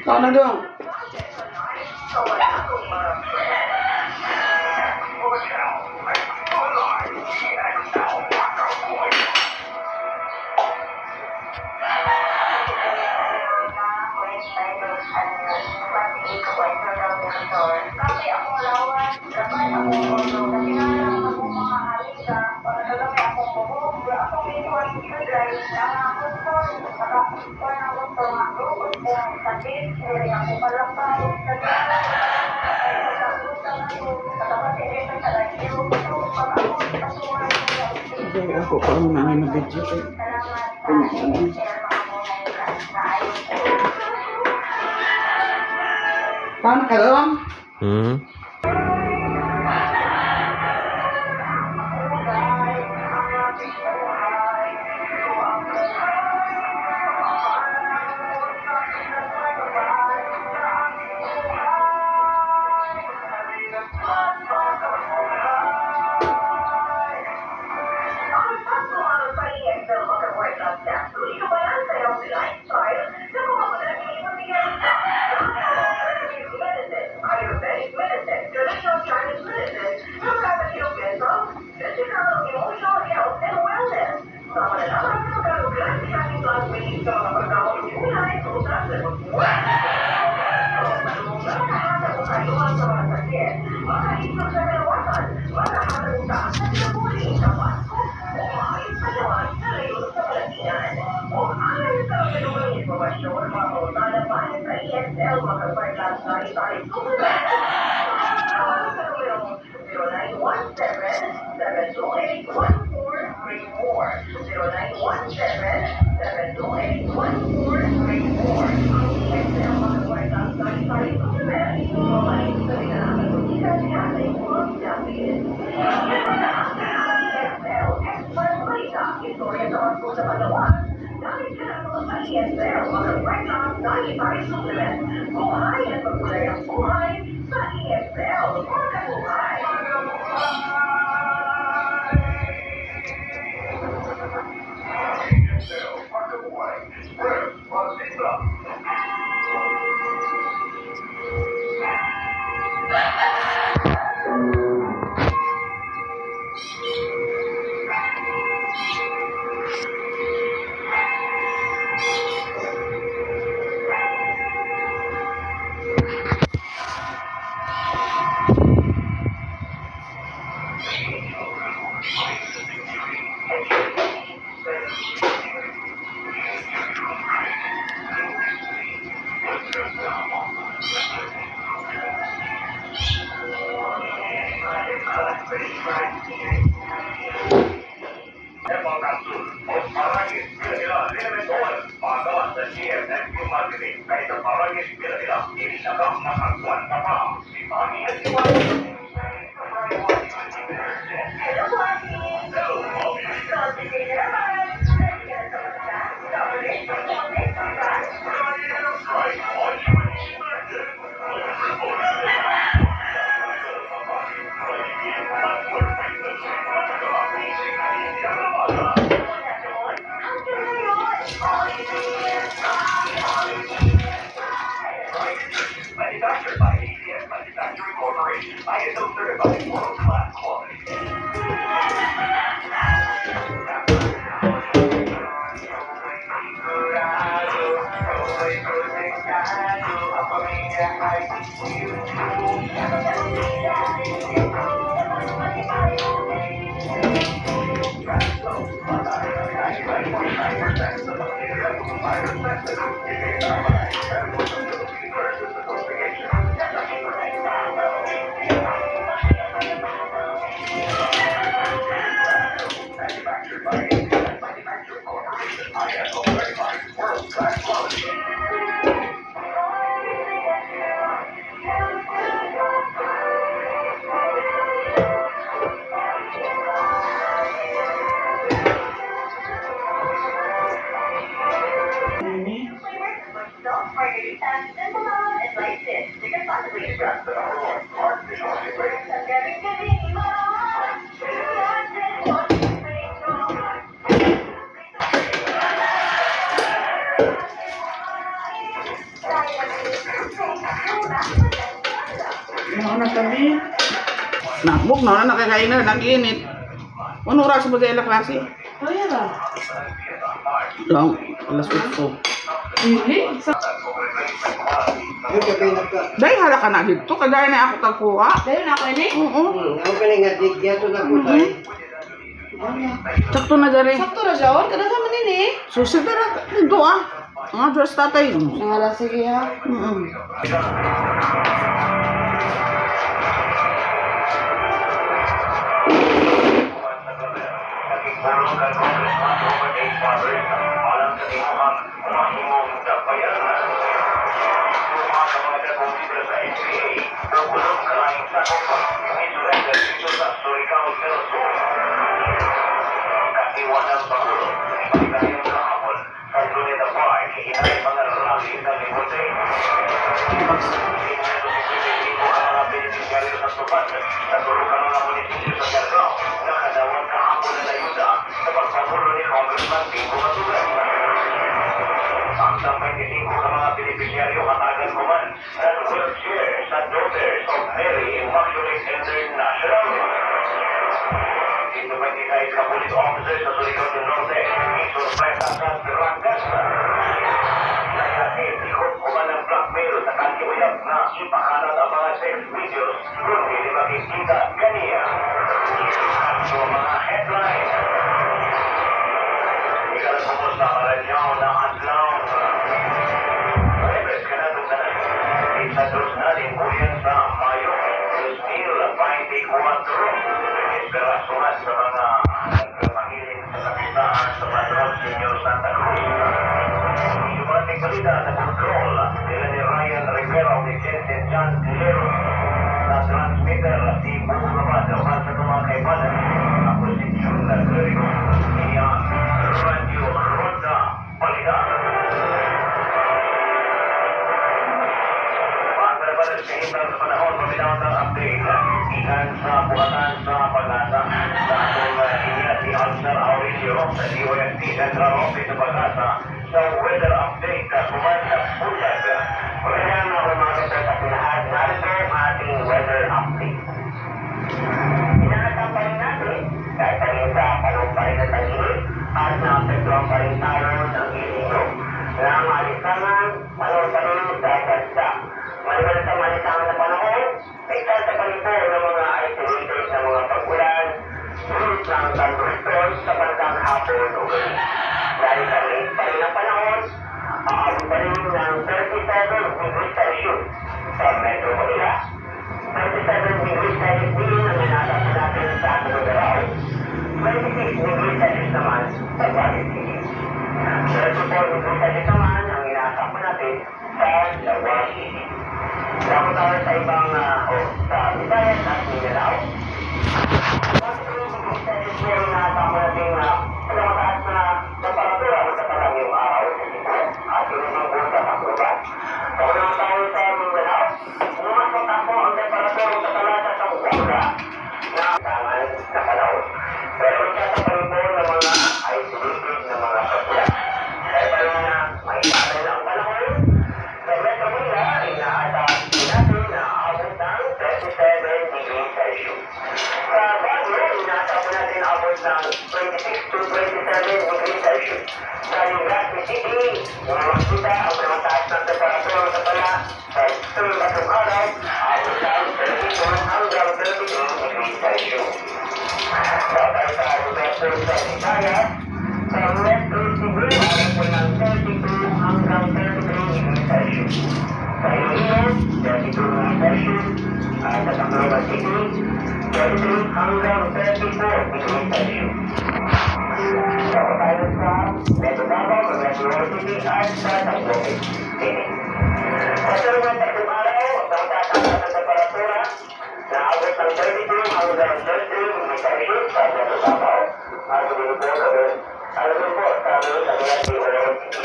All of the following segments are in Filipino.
Sana doon. Ako parang namin na video eh. Paano ka doon? Ano kami? Nakbuk na nakakain na, nag-init. Ano oras mo sa klase? Kaya ba? Lang, alas 8. Hindi. Dahil hala ka na dito, kagaya na ako tagkuha. Dahil na ako ini? Oo. Ako pala nga, digya ito na po tayo. Sakto na dari. Sakto na siya. Kada sa manini. Susi na dito ah. Ang address tatay. Nangalas sige ha. Ako si Jun Nagrigo, iyan, Radio Master Aurelio sa DOST Central Office ng Pag-asa sa weather update sa Kuman sa Bulag. Magandang umaga po sa lahat. Narito ang ating weather update. Inanatang pa rin natin kahit pa rin sa panahon pa rin ng tag-init at naapektuhan pa rin tayo ng ilino na maalisangan panahon pa rin sa bansa. Maliban sa maalisangan na panahon, ay kasa pa rin po ng mga isolated na mga pag-ulan sulit ng thunderstorms sa bandang hapon o gabi. Dahil sa late pa rin ang panahon, aabot pa rin ng 37 degrees Celsius sa Metro Manila. 37 degrees Celsius din ang inasap natin sa Atagaraw. 26 degrees Celsius naman sa Baguio City. 34 degrees Celsius naman ang inasap natin sa Lawag City. Dapat tayo sa ibang sa Visayas at Mindanao. 42 degrees Celsius din ang inasap natin mataas na temperatura magkatalang yung araw sa Cebu at inumabot sa Tacloban. Kung naman tayo sa Mindanao, umasok ako ang temperatura magkatala sa Zamboanga na tangan sa panahon. Pero magkataparin po ng mga isolated na mga pagkulang. Kaya pa rin na may tanay ng panahon, sa Metro Manila ay naataas natin na abot ng 37 degrees Celsius. Sa Baguio, inaasap natin abot ng 26 to 27 degrees Celsius. Sa Legazpi City, makikita ang mataas ng temperatura sa pala sa extreme batong araw, abot ng 32 hanggang 32 degrees Celsius. Sa Tarsa, Roberto sa Visayas, sa Metro Cebu, abot po ng 32 hanggang 33 degrees Celsius. Sa Iloilo, 32 degrees Celsius. At sa Tacloban City, 33 hanggang 34 degrees Celsius. Sa tayo sa Metro Davao, Metro City at sa Tacloban City. Sa sunod na araw, ang tataas ng temperatura na abot ng 32 hanggang 33 degrees Celsius sa Metro Davao. At sabihin po sa Metro City.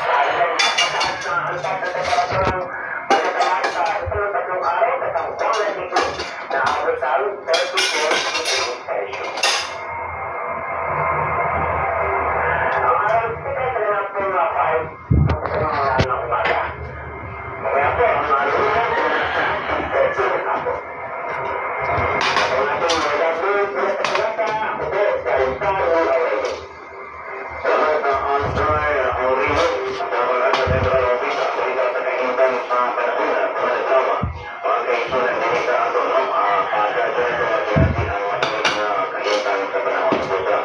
Dahil ang mataas na ang taas ng temperatura matataas sa sunod na araw sa Zamboanga City na abot ng 34 degrees Celsius. Ang araw sika sa mga po mga 5 ang mga ng umaga. Kaya po, ang araw na sa 30 ako. Ang ating mga gagawin sa pagkakata, ako po, dahil sa Aurelio. Salamat na Ansay Aurelio. Sa mga sa Central Office, ako ito sa kainitan sa panahon na panalasawa. Mga kaisunan din ito ang tulong pagkakata ito mag-iati ang mga kainitan sa panahon po sa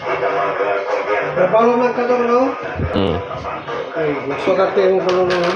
isang mga kumpiyansa. Trabaho man ka doon, no? Ay, nagsukat kayo mo pala no?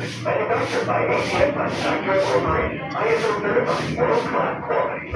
Manufactured by ATF Manufacturing Corporation. ISO certified world-class quality.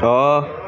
Oo.